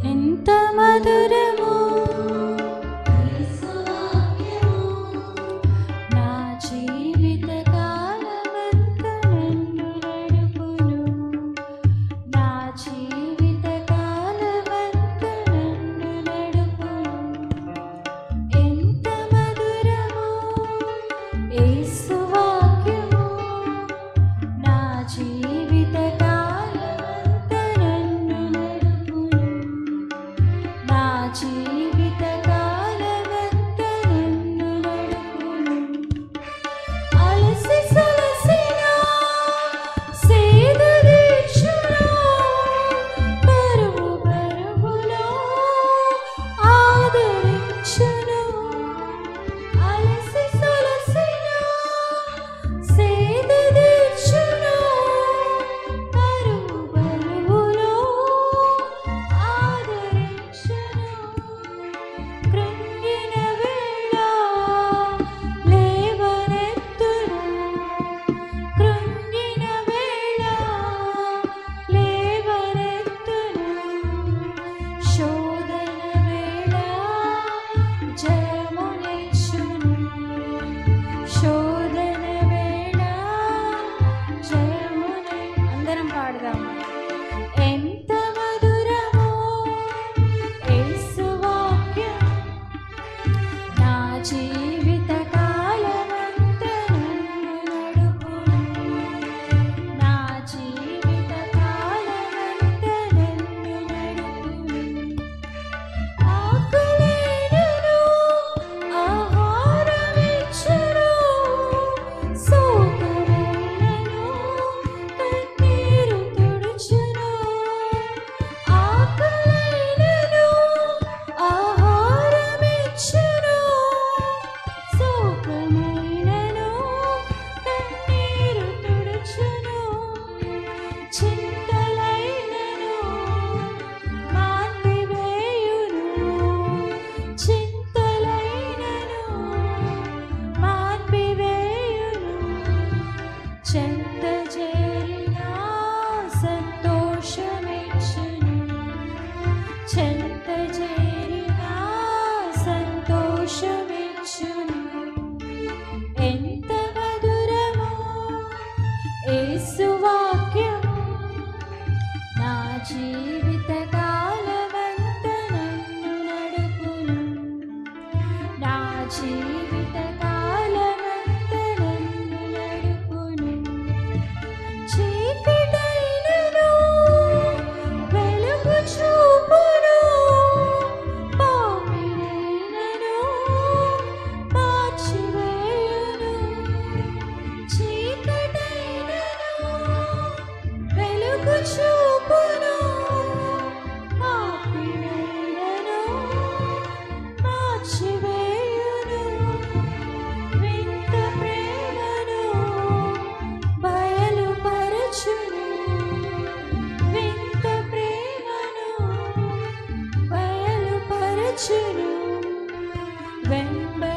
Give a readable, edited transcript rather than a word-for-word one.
ఎంత మధురమో నా జీవిత కాలమంతా నన్ను నడుపును, నా జీవిత కాలమంతా నన్ను నడుపును. ఎంత మధురమో యేసు వాక్యము, నా జీవిత కాలమంతా నన్ను నడుపును, నా జీవిత కాలమంతా నన్ను నడుపును. అలసి సొలసిన సేద దీక్షలో బరువు బరువులో ఆదరించును. అలసి సొలసిన సేద దీక్షలో బరువు బరువులో ఆదరించును. కృంగిన వేళ లేవనెత్తును, కృంగిన వేళ లేవనెత్తును. శోధన వేళ జయమునిచ్చును, శోధన వేళ జయముని. అందరం పాడదాం. ఎంత మధురమో యేసు వాక్యం, నా జీవిత కాలమంతా నన్ను నడుపును, నా జీవిత కాలమంతా నన్ను నడుపును. ఆకలైనను ఆహారమిచ్చును, సోకరైనను కన్నీరు తుడుచును. ఆకలైనను ఆహారమిచ్చును, సోకమైనను కన్నీరు తుడుచును. చింతలైనను మాన్పివేయును, చింతలైనను మాన్పివేయును. చెంత చేరినా సంతోషమిచ్చును, చెంత చేరినా సంతోషమిచ్చును. ఎంత మధురమో యేసు వాక్యము, నా జీవిత కాలమంతా నన్ను నడుపును, నా జీవిత కాలమంతా నన్ను నడుపును. చీకటైనను వెలుగు చూపును, పాపినైనను మార్చివేయును. చీకటైనను వెలుగు చూపును, పాపినైనను మార్చివేయును. వింత ప్రేమను బయలుపరచును, వింత ప్రేమను బయలుపరచును. వెంబడించువారి